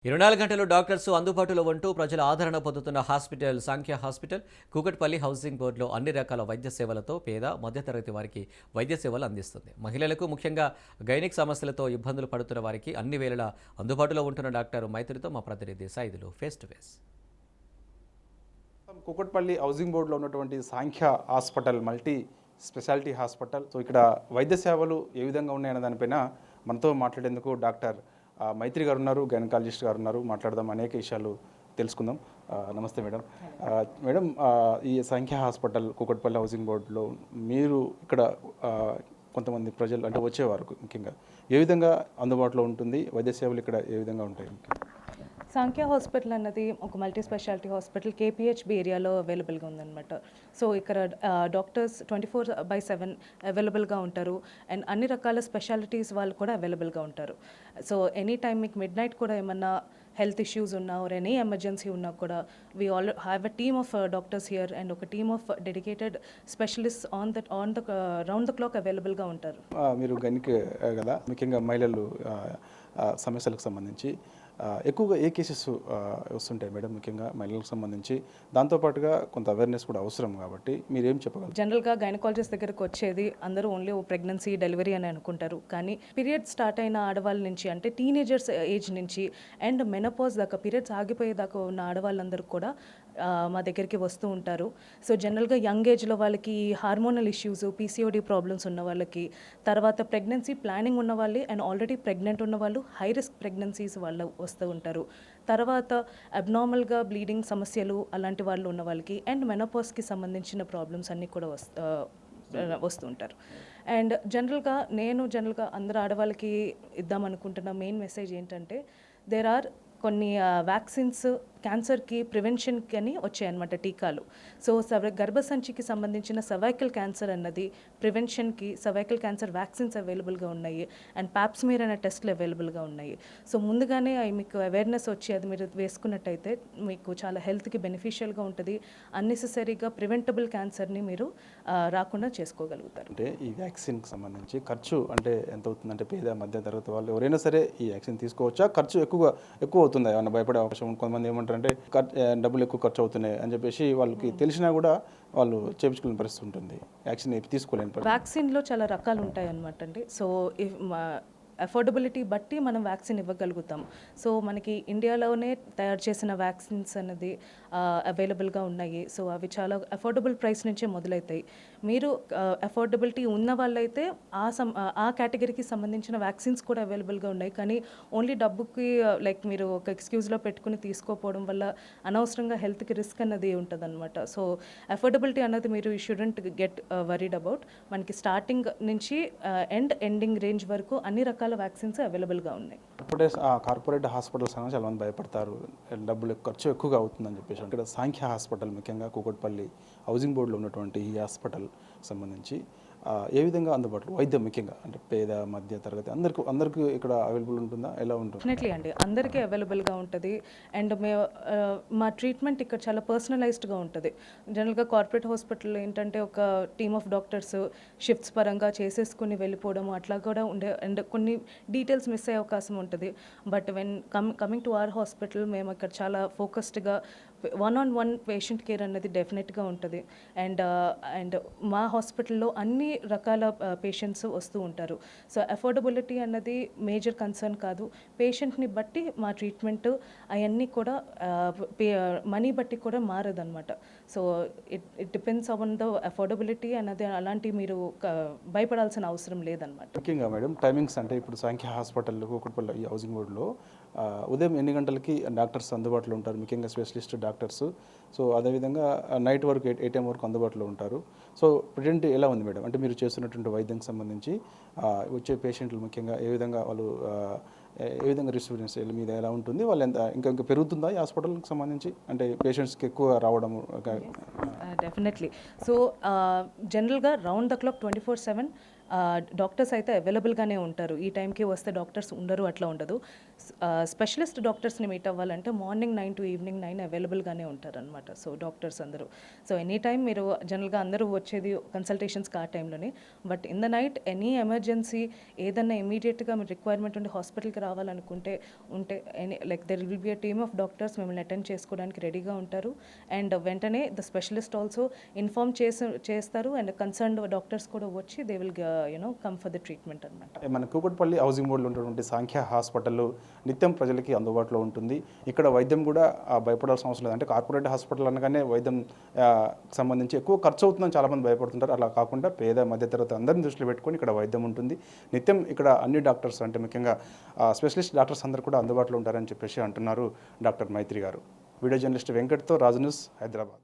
24 గంటలు డాక్టర్స్ అందుబాటులో ఉంటూ ప్రజల ఆదరణ పొందుతున్న హాస్పిటల్ సంఖ్య హాస్పిటల్ కూకట్పల్లి హౌసింగ్ బోర్డులో అన్ని రకాల వైద్య సేవలతో పేద మధ్యతరగతి వారికి వైద్య సేవలు అందిస్తుంది. మహిళలకు ముఖ్యంగా గైనిక్ సమస్యలతో ఇబ్బందులు పడుతున్న వారికి అన్ని వేళలా అందుబాటులో ఉంటున్న డాక్టర్ మైత్రితో మా ప్రతినిధి Saidulu face to face. Kukatpally housing బోర్డులో ఉన్నటువంటి Sankhya hospital multi speciality hospital. So ఇక్కడ వైద్య సేవలు ఏ విధంగా ఉన్నాయన్న దానిపైన మనతో మాట్లాడేందుకు డాక్టర్ మైత్రి గారు ఉన్నారు, గైనకాలజిస్ట్ గారు ఉన్నారు. మాట్లాడదాం, అనేక విషయాలు తెలుసుకుందాం. నమస్తే మేడం. మేడం, ఈ సంఖ్య హాస్పిటల్ కూకట్పల్లి హౌసింగ్ బోర్డులో మీరు ఇక్కడ కొంతమంది ప్రజలు అంటే వచ్చేవారు ముఖ్యంగా ఏ విధంగా అందుబాటులో ఉంటుంది, వైద్య సేవలు ఇక్కడ ఏ విధంగా ఉంటాయి? సాంఖ్య హాస్పిటల్ అన్నది ఒక మల్టీ స్పెషాలిటీ హాస్పిటల్ కేపీహెచ్బి ఏరియాలో అవైలబుల్గా ఉందన్నమాట. సో ఇక్కడ డాక్టర్స్ 24/7 అవైలబుల్గా ఉంటారు అండ్ అన్ని రకాల స్పెషాలిటీస్ వాళ్ళు కూడా అవైలబుల్గా ఉంటారు. సో ఎనీ టైం మీకు మిడ్ నైట్ కూడా ఏమన్నా హెల్త్ ఇష్యూస్ ఉన్నా ఆర్ ఎనీ ఎమర్జెన్సీ ఉన్నా కూడా we all have a team of doctors here and ఒక team of dedicated specialist on the round the clock అవైలబుల్గా ఉంటారు. మీరు గనికి కదా, ముఖ్యంగా మహిళలు సమస్యలకు సంబంధించి ఎక్కువగా ఏ కేసెస్ వస్తుంటాయి మేడం, ముఖ్యంగా మహిళలకు సంబంధించి? దాంతోపాటుగా కొంత అవేర్నెస్ కూడా అవసరం కాబట్టి మీరు ఏం చెప్పగలరు? జనరల్గా గైనకాలజిస్ట్ దగ్గరకు వచ్చేది అందరూ ఓన్లీ ప్రెగ్నెన్సీ డెలివరీ అని అనుకుంటారు. కానీ పీరియడ్ స్టార్ట్ అయిన ఆడవాళ్ళ నుంచి అంటే టీనేజర్స్ ఏజ్ నుంచి అండ్ మెనోపాజ్ దాకా పీరియడ్స్ ఆగిపోయేదాకా ఉన్న ఆడవాళ్ళందరూ కూడా మా దగ్గరికి వస్తూ ఉంటారు. సో జనరల్గా యంగ్ ఏజ్లో వాళ్ళకి హార్మోనల్ ఇష్యూస్, పీసీఓడి ప్రాబ్లమ్స్ ఉన్న వాళ్ళకి, తర్వాత ప్రెగ్నెన్సీ ప్లానింగ్ ఉన్న వాళ్ళు అండ్ ఆల్రెడీ ప్రెగ్నెంట్ ఉన్న వాళ్ళు, హై రిస్క్ ప్రెగ్నెన్సీస్ వాళ్ళు వస్తూ ఉంటారు. తర్వాత అబ్నార్మల్గా బ్లీడింగ్ సమస్యలు అలాంటి వాళ్ళు ఉన్న వాళ్ళకి అండ్ మెనోపాజ్కి సంబంధించిన ప్రాబ్లమ్స్ అన్నీ కూడా వస్తూ ఉంటారు. అండ్ జనరల్గా అందరు ఆడవాళ్ళకి ఇద్దామనుకుంటున్న మెయిన్ మెసేజ్ ఏంటంటే దేర్ ఆర్ కొన్ని వ్యాక్సిన్స్ క్యాన్సర్కి ప్రివెన్షన్కి అని వచ్చాయన్నమాట, టీకాలు. సో గర్భసంచికి సంబంధించిన సర్వైకల్ క్యాన్సర్ అన్నది ప్రివెన్షన్కి సర్వైకల్ క్యాన్సర్ వ్యాక్సిన్స్ అవైలబుల్గా ఉన్నాయి అండ్ పాప్స్మీర్ అనే టెస్ట్లు అవైలబుల్గా ఉన్నాయి. సో ముందుగానే మీకు అవేర్నెస్ వచ్చి అది మీరు వేసుకున్నట్టయితే మీకు చాలా హెల్త్కి బెనిఫిషియల్గా ఉంటుంది. అన్నెసెసరీగా ప్రివెంటబుల్ క్యాన్సర్ని మీరు రాకుండా చేసుకోగలుగుతారు. అంటే ఈ వ్యాక్సిన్కి సంబంధించి ఖర్చు అంటే ఎంత అవుతుందంటే పేద మధ్య తరగతి వాళ్ళు ఎవరైనా సరే ఈ వ్యాక్సిన్ తీసుకోవచ్చా? ఖర్చు ఎక్కువ అవుతుంది, ఏమన్నా భయపడే అవకాశం? కొంతమంది ఏమంటారు అంటే డబ్బులు ఎక్కువ ఖర్చు అవుతున్నాయి అని చెప్పేసి వాళ్ళకి తెలిసినా కూడా వాళ్ళు చేయించుకునే పరిస్థితి ఉంటుంది, వ్యాక్సిన్ తీసుకోలేని పరిస్థితి. వ్యాక్సిన్లో చాలా రకాలు ఉంటాయి అన్నమాట అండి. సో అఫోర్డబిలిటీ బట్టి మనం వ్యాక్సిన్ ఇవ్వగలుగుతాం. సో మనకి ఇండియాలోనే తయారు చేసిన వ్యాక్సిన్స్ అనేది అవైలబుల్గా ఉన్నాయి. సో అవి చాలా అఫోర్డబుల్ ప్రైస్ నుంచే మొదలవుతాయి. మీరు అఫోర్డబిలిటీ ఉన్న వాళ్ళైతే ఆ కేటగిరీకి సంబంధించిన వ్యాక్సిన్స్ కూడా అవైలబుల్గా ఉన్నాయి. కానీ ఓన్లీ డబ్బుకి లైక్ మీరు ఒక ఎక్స్క్యూజ్లో పెట్టుకుని తీసుకోపోవడం వల్ల అనవసరంగా హెల్త్కి రిస్క్ అన్నది ఉంటుంది అనమాట. సో అఫోర్డబిలిటీ అన్నది మీరు షుడెంట్ గెట్ వరీడ్ అబౌట్. మనకి స్టార్టింగ్ నుంచి ఎండింగ్ రేంజ్ వరకు అన్ని రకాల వ్యాక్సిన్స్ అవైలబుల్గా ఉన్నాయి. కార్పొరేట్ హాస్పిటల్స్ అనేది చాలా మంది భయపడతారు, డబ్బులు ఖర్చు ఎక్కువగా అవుతుందని చెప్పేసి. ఇక్కడ సాంఖ్య హాస్పిటల్ ముఖ్యంగా కూకట్పల్లి హౌసింగ్ బోర్డులో ఉన్నటువంటి ఈ హాస్పిటల్ సంబంధించి ఏ విధంగా అందుబాటులో వైద్యం ముఖ్యంగా అంటే పేద మధ్య తరగతి అందరికీ ఇక్కడ అవైలబుల్ ఉంటుందా, ఎలా ఉంటుంది? డెఫినెట్లీ అండి, అందరికీ అవైలబుల్గా ఉంటుంది. అండ్ మా ట్రీట్మెంట్ ఇక్కడ చాలా పర్సనలైజ్డ్గా ఉంటుంది. జనరల్గా కార్పొరేట్ హాస్పిటల్లో ఏంటంటే ఒక టీమ్ ఆఫ్ డాక్టర్స్ షిఫ్ట్స్ పరంగా చేసేసుకుని వెళ్ళిపోవడం అట్లా కూడా ఉండే అండ్ కొన్ని డీటెయిల్స్ మిస్ అయ్యే అవకాశం ఉంటుంది. But when coming to our hospital మేము ఇక్కడ చాలా ఫోకస్డ్గా 1-on-1 పేషెంట్ కేర్ అనేది డెఫినెట్గా ఉంటుంది. అండ్ మా హాస్పిటల్లో అన్ని రకాల పేషెంట్స్ వస్తూ ఉంటారు. సో అఫోర్డబిలిటీ అన్నది మేజర్ కన్సర్న్ కాదు. పేషెంట్ని బట్టి మా ట్రీట్మెంట్ అవన్నీ కూడా మనీ బట్టి కూడా మారదన్నమాట. So it depends on the affordability అన్నది. అలాంటి మీరు భయపడాల్సిన అవసరం లేదన్నమాట. ముఖ్యంగా మేడం టైమింగ్స్ అంటే ఇప్పుడు సాంఖ్య హాస్పిటల్ కూకట్పల్లి ఈ హౌసింగ్ బోర్డులో ఉదయం ఎన్ని గంటలకి డాక్టర్స్ అందుబాటులో ఉంటారు, ముఖ్యంగా స్పెషలిస్ట్ డాక్టర్స్? సో అదేవిధంగా నైట్ వరకు 8 AM వరకు అందుబాటులో ఉంటారు. సో ప్రజెంట్ ఎలా ఉంది మేడం, అంటే మీరు చేస్తున్నటువంటి వైద్యానికి సంబంధించి వచ్చే పేషెంట్లు ముఖ్యంగా ఏ విధంగా వాళ్ళు ఏ విధంగా రిసీవెన్స్ మీద ఎలా ఉంటుంది, వాళ్ళు ఇంకా పెరుగుతుందా ఈ హాస్పిటల్కి సంబంధించి, అంటే పేషెంట్స్కి ఎక్కువ రావడము? డెఫినెట్లీ. సో జనరల్గా రౌండ్ ద క్లాక్ 24/7 డాక్టర్స్ అయితే అవైలబుల్గానే ఉంటారు. ఈ టైంకి వస్తే డాక్టర్స్ ఉండరు అట్లా ఉండదు. స్పెషలిస్ట్ డాక్టర్స్ని మీట్ అవ్వాలంటే మార్నింగ్ 9 టు ఈవినింగ్ 9 అవైలబుల్గానే ఉంటారనమాట. సో డాక్టర్స్ అందరూ, సో ఎనీ టైం మీరు జనరల్గా అందరూ వచ్చేది కన్సల్టేషన్స్కి ఆ టైంలోనే. But in the night any emergency ఏదన్నా ఇమీడియట్గా మీరు రిక్వైర్మెంట్ ఉండి హాస్పిటల్కి రావాలనుకుంటే any like there will be a team of doctors మిమ్మల్ని అటెండ్ చేసుకోవడానికి రెడీగా ఉంటారు. అండ్ వెంటనే ద స్పెషలిస్ట్ ఆల్సో ఇన్ఫార్మ్ చేస్తారు అండ్ కన్సర్న్డ్ డాక్టర్స్ కూడా వచ్చి they will come for the treatment అనమాట. మన కూకట్పల్లి హౌసింగ్ బోర్డులో ఉన్నటువంటి సాంఖ్య హాస్పిటల్ నిత్యం ప్రజలకి అందుబాటులో ఉంటుంది. ఇక్కడ వైద్యం కూడా భయపడాల్సిన అవసరం లేదు. అంటే కార్పొరేట్ హాస్పిటల్ అనగానే వైద్యం సంబంధించి ఎక్కువ ఖర్చు అవుతుందని చాలామంది భయపడుతుంటారు. అలా కాకుండా పేద మధ్యతరగతి అందరిని దృష్టిలో పెట్టుకొని ఇక్కడ వైద్యం ఉంటుంది. నిత్యం ఇక్కడ అన్ని డాక్టర్స్ అంటే ముఖ్యంగా స్పెషలిస్ట్ డాక్టర్స్ అందరూ కూడా అందుబాటులో ఉంటారని చెప్పేసి అంటున్నారు డాక్టర్ మైత్రి గారు. వీడియో జర్నలిస్ట్ వెంకట్తో రాజు న్యూస్, హైదరాబాద్.